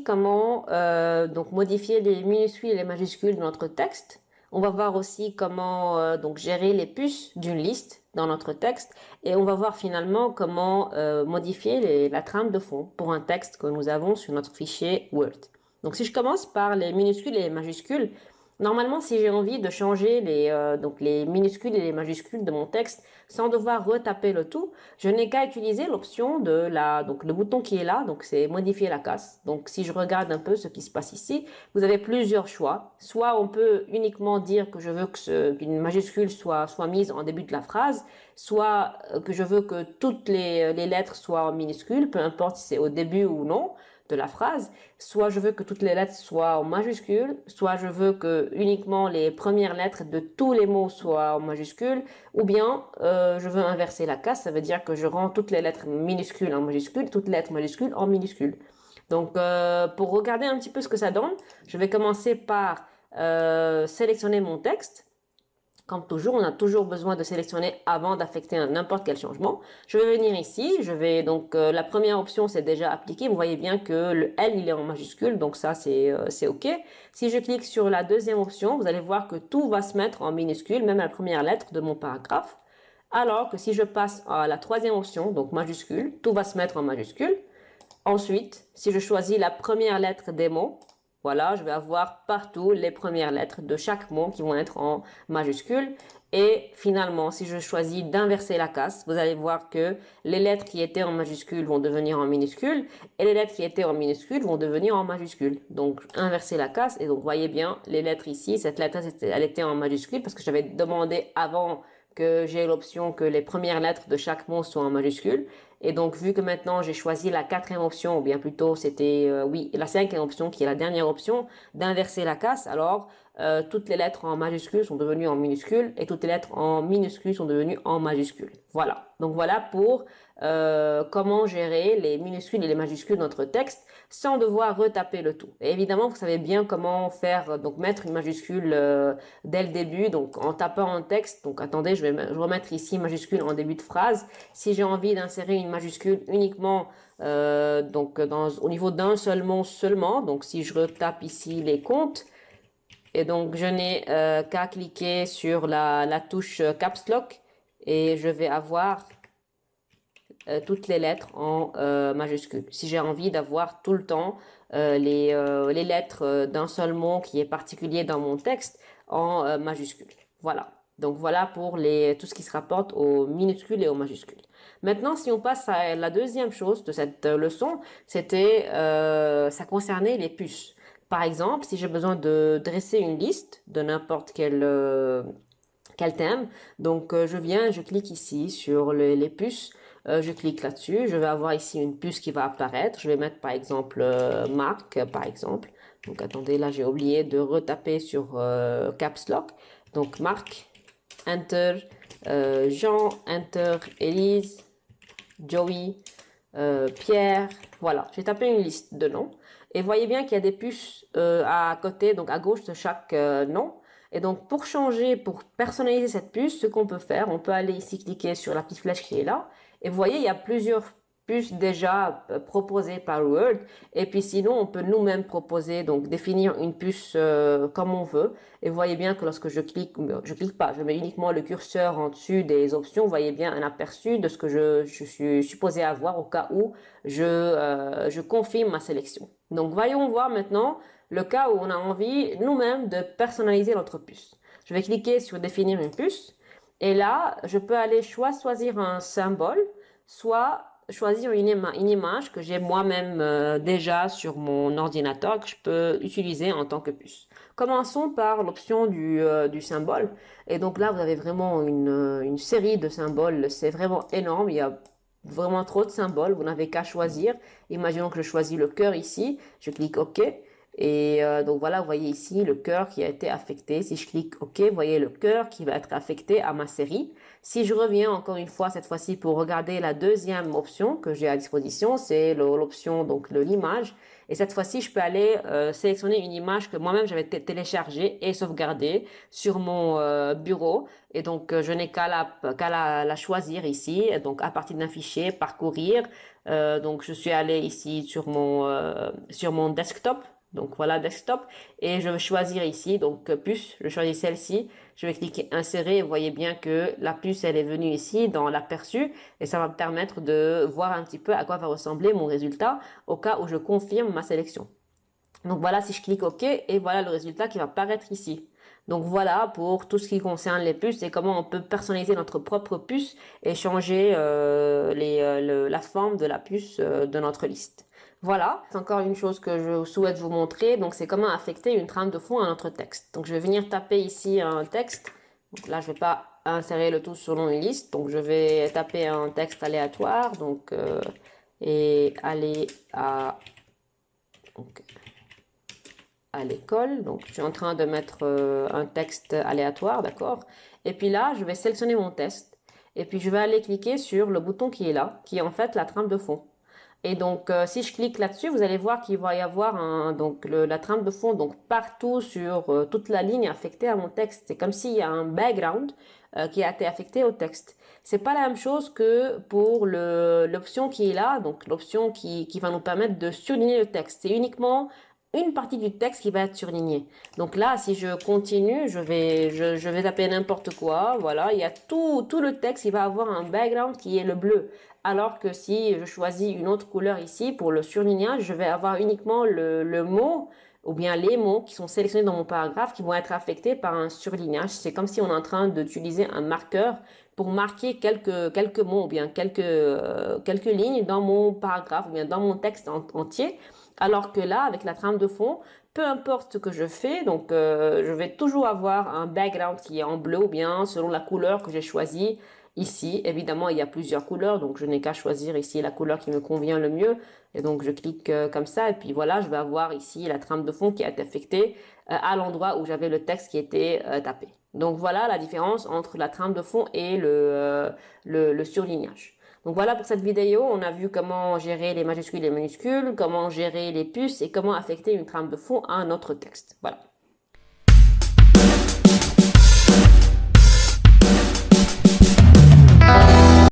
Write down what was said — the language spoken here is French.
comment donc modifier les minuscules et les majuscules de notre texte. On va voir aussi comment donc gérer les puces d'une liste dans notre texte et on va voir finalement comment modifier la trame de fond pour un texte que nous avons sur notre fichier Word. Donc si je commence par les minuscules et les majuscules, normalement si j'ai envie de changer donc les minuscules et les majuscules de mon texte sans devoir retaper le tout, je n'ai qu'à utiliser l'option donc le bouton qui est là, donc c'est modifier la casse. Donc si je regarde un peu ce qui se passe ici, vous avez plusieurs choix. Soit on peut uniquement dire que je veux qu'une majuscule soit mise en début de la phrase, soit que je veux que toutes les lettres soient en minuscules, peu importe si c'est au début ou non de la phrase, soit je veux que toutes les lettres soient en majuscules, soit je veux que uniquement les premières lettres de tous les mots soient en majuscules, ou bien je veux inverser la casse, ça veut dire que je rends toutes les lettres minuscules en majuscules, toutes les lettres majuscules en minuscules. Donc pour regarder un petit peu ce que ça donne, je vais commencer par sélectionner mon texte. Comme toujours, on a toujours besoin de sélectionner avant d'affecter n'importe quel changement. Je vais venir ici, la première option c'est déjà appliqué. Vous voyez bien que le L il est en majuscule, donc ça c'est OK. Si je clique sur la deuxième option, vous allez voir que tout va se mettre en minuscule, même la première lettre de mon paragraphe. Alors que si je passe à la troisième option, donc majuscule, tout va se mettre en majuscule. Ensuite, si je choisis la première lettre des mots, voilà, je vais avoir partout les premières lettres de chaque mot qui vont être en majuscule. Et finalement, si je choisis d'inverser la casse, vous allez voir que les lettres qui étaient en majuscule vont devenir en minuscule et les lettres qui étaient en minuscule vont devenir en majuscule. Donc, inverser la casse. Et donc, voyez bien, les lettres ici, cette lettre, elle était en majuscule parce que j'avais demandé avant que j'ai l'option que les premières lettres de chaque mot soient en majuscule. Et donc, vu que maintenant j'ai choisi la quatrième option, ou bien plutôt c'était, oui, la cinquième option qui est la dernière option, d'inverser la casse, alors toutes les lettres en majuscules sont devenues en minuscules et toutes les lettres en minuscules sont devenues en majuscules. Voilà. Donc voilà pour comment gérer les minuscules et les majuscules de notre texte sans devoir retaper le tout. Et évidemment, vous savez bien comment faire, donc mettre une majuscule dès le début, donc en tapant un texte. Donc attendez, je vais remettre ici majuscule en début de phrase. Si j'ai envie d'insérer une majuscule uniquement au niveau d'un seul mot seulement, donc si je retape ici les comptes, et donc je n'ai qu'à cliquer sur la touche Caps Lock et je vais avoir toutes les lettres en majuscules. Si j'ai envie d'avoir tout le temps les lettres d'un seul mot qui est particulier dans mon texte en majuscules. Voilà. Donc voilà pour tout ce qui se rapporte aux minuscules et aux majuscules. Maintenant, si on passe à la deuxième chose de cette leçon, ça concernait les puces. Par exemple, si j'ai besoin de dresser une liste de n'importe quel thème, donc je clique ici sur les puces, je clique là-dessus, je vais avoir ici une puce qui va apparaître, je vais mettre par exemple Marc, par exemple. Donc attendez, là j'ai oublié de retaper sur Caps Lock. Donc Marc, Enter, Jean, Enter, Élise, Joey, Pierre, voilà, j'ai tapé une liste de noms. Et voyez bien qu'il y a des puces à côté, donc à gauche de chaque nom. Et donc pour changer, pour personnaliser cette puce, ce qu'on peut faire, on peut aller ici cliquer sur la petite flèche qui est là. Et vous voyez, il y a plusieurs puces déjà proposées par Word. Et puis sinon, on peut nous-mêmes proposer, donc définir une puce comme on veut. Et vous voyez bien que lorsque je clique pas, je mets uniquement le curseur en dessus des options. Vous voyez bien un aperçu de ce que je suis supposé avoir au cas où je confirme ma sélection. Donc voyons voir maintenant le cas où on a envie nous-mêmes de personnaliser notre puce. Je vais cliquer sur définir une puce et là je peux aller choisir un symbole, soit choisir une image que j'ai moi-même déjà sur mon ordinateur que je peux utiliser en tant que puce. Commençons par l'option du symbole. Et donc là, vous avez vraiment une série de symboles. C'est vraiment énorme. Il y a vraiment trop de symboles. Vous n'avez qu'à choisir. Imaginons que je choisis le cœur ici. Je clique OK. Et donc voilà, vous voyez ici le cœur qui a été affecté. Si je clique OK, vous voyez le cœur qui va être affecté à ma série. Si je reviens encore une fois, cette fois-ci, pour regarder la deuxième option que j'ai à disposition, c'est l'option donc de l'image. Et cette fois-ci, je peux aller sélectionner une image que moi-même j'avais téléchargée et sauvegardée sur mon bureau. Et donc, je n'ai qu'à la choisir ici. Et donc, à partir d'un fichier, parcourir. Donc, je suis allée ici sur mon desktop. Donc, voilà, desktop. Et je vais choisir ici, donc, puce. Je choisis celle-ci. Je vais cliquer insérer. Vous voyez bien que la puce, elle est venue ici dans l'aperçu. Et ça va me permettre de voir un petit peu à quoi va ressembler mon résultat au cas où je confirme ma sélection. Donc voilà, si je clique OK, et voilà le résultat qui va apparaître ici. Donc voilà pour tout ce qui concerne les puces et comment on peut personnaliser notre propre puce et changer la forme de la puce de notre liste. Voilà, c'est encore une chose que je souhaite vous montrer. Donc c'est comment affecter une trame de fond à notre texte. Donc je vais venir taper ici un texte. Donc là, je ne vais pas insérer le tout selon une liste. Donc je vais taper un texte aléatoire. Donc et aller donc, à l'école. Donc, je suis en train de mettre un texte aléatoire, d'accord? Et puis là, je vais sélectionner mon texte. Et puis, je vais aller cliquer sur le bouton qui est là, qui est en fait la trame de fond. Et donc, si je clique là-dessus, vous allez voir qu'il va y avoir donc la trame de fond donc partout sur toute la ligne affectée à mon texte. C'est comme s'il y a un background qui a été affecté au texte. C'est pas la même chose que pour l'option qui est là, donc l'option qui va nous permettre de surligner le texte. C'est uniquement une partie du texte qui va être surlignée. Donc là, si je continue, je vais taper n'importe quoi. Voilà, il y a tout le texte, il va avoir un background qui est le bleu. Alors que si je choisis une autre couleur ici pour le surlignage, je vais avoir uniquement le mot ou bien les mots qui sont sélectionnés dans mon paragraphe qui vont être affectés par un surlignage. C'est comme si on est en train d'utiliser un marqueur pour marquer quelques mots ou bien quelques lignes dans mon paragraphe ou bien dans mon texte entier. Alors que là, avec la trame de fond, peu importe ce que je fais, donc je vais toujours avoir un background qui est en bleu ou bien selon la couleur que j'ai choisie. Ici, évidemment, il y a plusieurs couleurs, donc je n'ai qu'à choisir ici la couleur qui me convient le mieux. Et donc, je clique comme ça, et puis voilà, je vais avoir ici la trame de fond qui a été affectée à l'endroit où j'avais le texte qui était tapé. Donc, voilà la différence entre la trame de fond et le surlignage. Donc voilà pour cette vidéo, on a vu comment gérer les majuscules et les minuscules, comment gérer les puces et comment affecter une trame de fond à notre texte. Voilà.